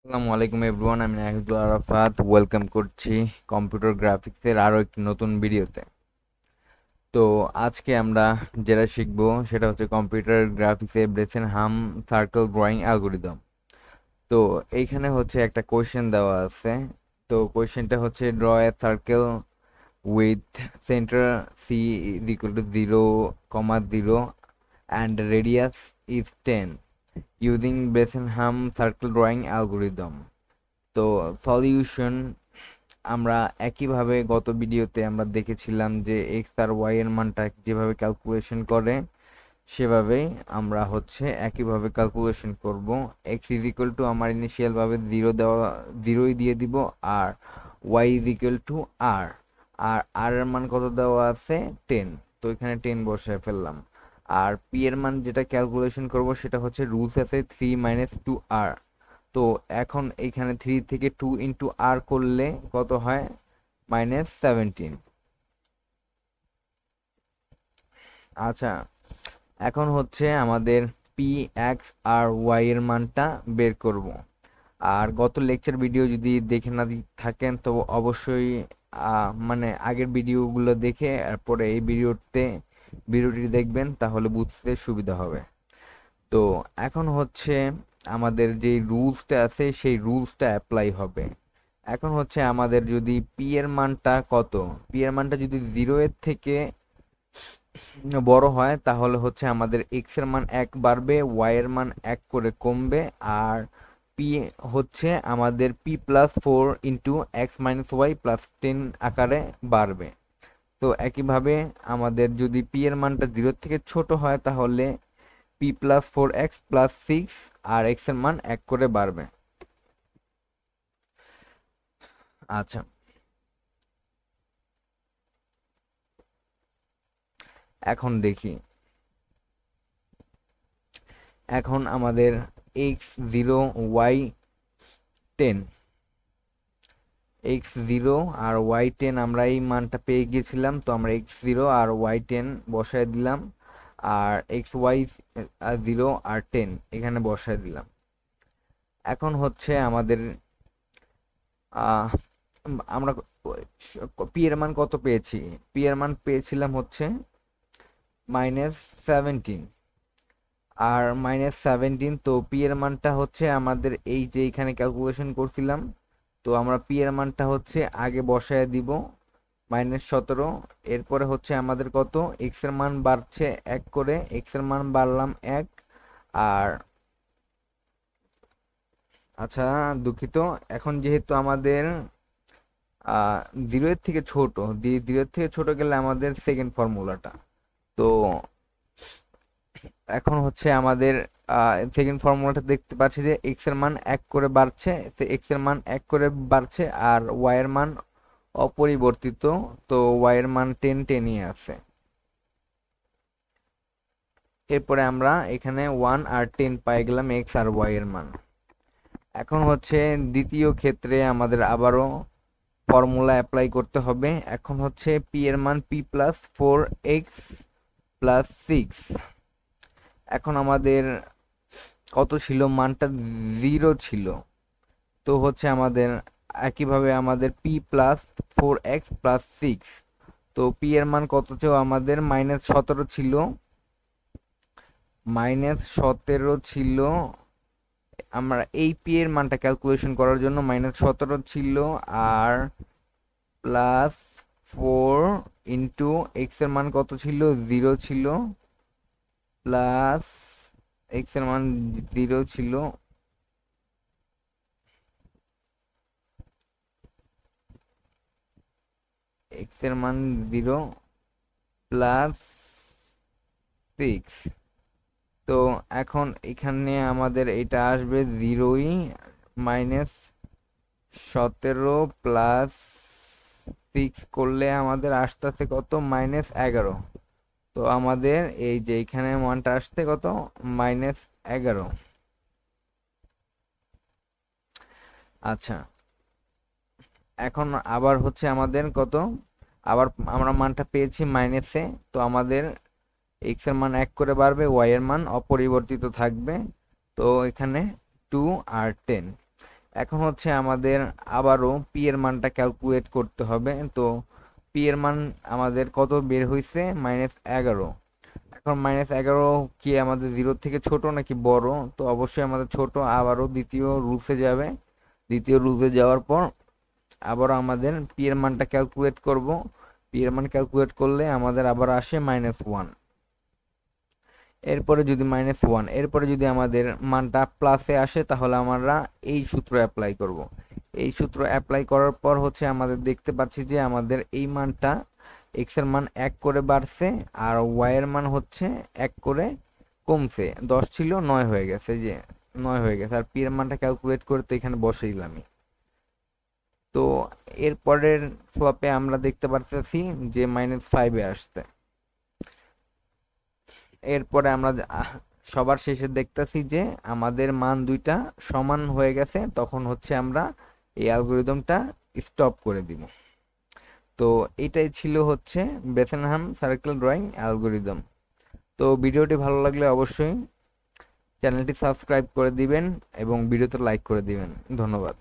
আসসালামু আলাইকুম এভরিওয়ান, আমি নাহিদুল আরাফাত ওয়েলকাম করছি কম্পিউটার গ্রাফিক্সের আরো একটি নতুন ভিডিওতে। তো আজকে আমরা যেটা শিখবো সেটা হচ্ছে কম্পিউটার গ্রাফিক্সে ব্রেসেনহাম সার্কেল ড্রয়িং অ্যালগোরিদম। তো এইখানে হচ্ছে একটা কোয়েশ্চেন দেওয়া আছে। তো কোয়েশ্চেনটা হচ্ছে draw a circle with centre C is equal to 0, 0 and radius is 10 using Bresenham circle drawing algorithm. তো সলিউশন আমরা একইভাবে গত ভিডিওতে আমরা দেখেছিলাম যে এক্স আর ওয়াই এর মানটা যেভাবে ক্যালকুলেশন করে সেভাবেই আমরা হচ্ছে একইভাবে ক্যালকুলেশন করব। এক্স ইজ ইকুয়াল টু আমার ইনিশিয়াল ভাবে 0 দিয়ে দিব, আর ওয়াই ইজ ইকুয়াল টু আর আর আর এর মান কত দেওয়া আছে 10। তো এখানে 10 বসায় ফেললাম। আর পি এর মান যেটা ক্যালকুলেশন করব সেটা হচ্ছে রুলস আছে 3 - 2r। তো এখন এইখানে 3 থেকে 2 ইন্টু আর করলে কত হয়? -17। আচ্ছা, এখন হচ্ছে আমাদের পি এক্স আর ওয়াই এর মানটা বের করব। আর গত লেকচার ভিডিও যদি দেখে না থাকেন তো অবশ্যই মানে আগের ভিডিওগুলো দেখে এরপরে এই ভিডিওটি দেখবেন, তাহলে বুঝতে সুবিধা হবে। তো এখন হচ্ছে আমাদের যে রুলসটা আছে সেই রুলসটা অ্যাপ্লাই হবে। এখন হচ্ছে আমাদের যদি পি এর মানটা কত, পি এর মানটা যদি 0 এর থেকে বড় হয় তাহলে হচ্ছে আমাদের এক্স এর মান 1 বাড়বে, ওয়াই এর মান 1 করে কমবে, আর পি হচ্ছে আমাদের p+4 × x - y + 10 আকারে বাড়বে। তো একইভাবে আমাদের যদি পি এর মানটা 0 থেকে ছোট হয় তাহলে p+4x + 6 আর x এর মান 1 করে বাড়বে। আচ্ছা, এখন দেখি। এখন আমাদের x0 y10, x0 আর y10 আমরা এই মানটা পেয়ে গিয়েছিলাম, তো আমরা x0 আর y10 বসায় দিলাম, আর xy 0 আর 10 এখানে বসায় দিলাম। এখন হচ্ছে আমাদের আহ আমরা পি এর মান কত পেয়েছি? পি এর মান পেয়েছিলাম হচ্ছে -17। আর -17, তো পি এর মানটা হচ্ছে আমাদের এই যে এখানে ক্যালকুলেশন করছিলাম, তো আমরা পি এর মানটা হচ্ছে আগে বসায় দিব -17। এরপরে হচ্ছে আমাদের কত, এক্স এর মান বাড়ছে 1 করে, এক্স এর মান বাড়লাম 1। আর আচ্ছা, দুঃখিত, এখন যেহেতু আমাদের 0 এর থেকে ছোট, 0 এর থেকে ছোট গেলে আমাদের সেকেন্ড ফর্মুলাটা। তো এখন হচ্ছে আমাদের সেকেন্ড ফর্মুলাটা দেখতে পাচ্ছি যে এক্স এর মান 1 করে বাড়ছে, এক্স এর মান 1 করে বাড়ছে, আর ওয়াই এর মান অপরিবর্তিত। তো ওয়াই এর মান 10 আছে। এরপরে আমরা এখানে 1 আর 10 পাই গেলাম এক্স আর ওয়াই এর মান। এখন হচ্ছে দ্বিতীয় ক্ষেত্রে আমাদের আবারও ফর্মুলা অ্যাপ্লাই করতে হবে। এখন হচ্ছে পি এর মান p+4x + 6। এখন আমাদের কত ছিল? মানটা 0 ছিল। তো হচ্ছে আমাদের একইভাবে আমাদের p+4x + 6, তো পি এর মান কত ছিল? আমাদের -17 ছিল, -17 ছিল। আমরা এই পি এর মানটা ক্যালকুলেশন করার জন্য -17 ছিল, আর +4 এক্স এর মান কত ছিল? 0 ছিল, প্লাস এক্স এর মান 0 ছিল, এক্স এর মান 0 +6। তো এখন এখানে আমাদের এটা আসবে 0ই, -17 + 6 করলে আমাদের আসতেছে কত? -11। তো আমাদের এই যে এখানে মানটা আসছে কত? -11। আচ্ছা, এখন আবার হচ্ছে আমাদের কত, আবার আমরা মানটা পেয়েছি মাইনাসে। তো আমাদের এক্স এর মান 1 করে বাড়বে, ওয়াই এর মান অপরিবর্তিত থাকবে। তো এখানে 2 আর 10। এখন হচ্ছে আমাদের আবারও পি এর মানটা ক্যালকুলেট করতে হবে। তো পি এর মান আমাদের কত বের হয়েছে? -11। এখন -11 কি আমাদের 0 থেকে ছোট নাকি বড়? তো অবশ্যই আমাদের ছোট। আবারও দ্বিতীয় রুলসে যাবে। দ্বিতীয় রুলসে যাওয়ার পর আবারও আমাদের পি এর মানটা ক্যালকুলেট করব। পি এর মান ক্যালকুলেট করলে আমাদের আবার আসে -1। এরপরে যদি আমাদের মানটা প্লাসে আসে তাহলে আমরা এই সূত্র অ্যাপ্লাই করব। এই সূত্র অ্যাপ্লাই করার পর হচ্ছে আমাদের দেখতে পাচ্ছি যে আমাদের এই মানটা এক্স এর মান 1 করে বাড়ছে আর ওয়াই এর মান হচ্ছে 1 করে কমছে। 10 ছিল 9 হয়ে গেছে, যে 9 হয়ে গেছে। আর পি এর মানটা ক্যালকুলেট করতে এখানে বসে দিলামই। তো এরপরের ফ্লপে আমরা দেখতে পারতেছি যে -5 আসছে। এরপরে আমরা সবার শেষে দেখতেছি যে আমাদের মান দুইটা সমান হয়ে গেছে। তখন হচ্ছে আমরা এই অ্যালগোরিদমটা স্টপ করে দিব। তো এটাই ছিল হচ্ছে বেসেনহাম সার্কেল ড্রয়িং অ্যালগোরিদম। তো ভিডিওটি ভালো লাগলে অবশ্যই চ্যানেলটি সাবস্ক্রাইব করে দিবেন এবং ভিডিওতে লাইক করে দিবেন। ধন্যবাদ।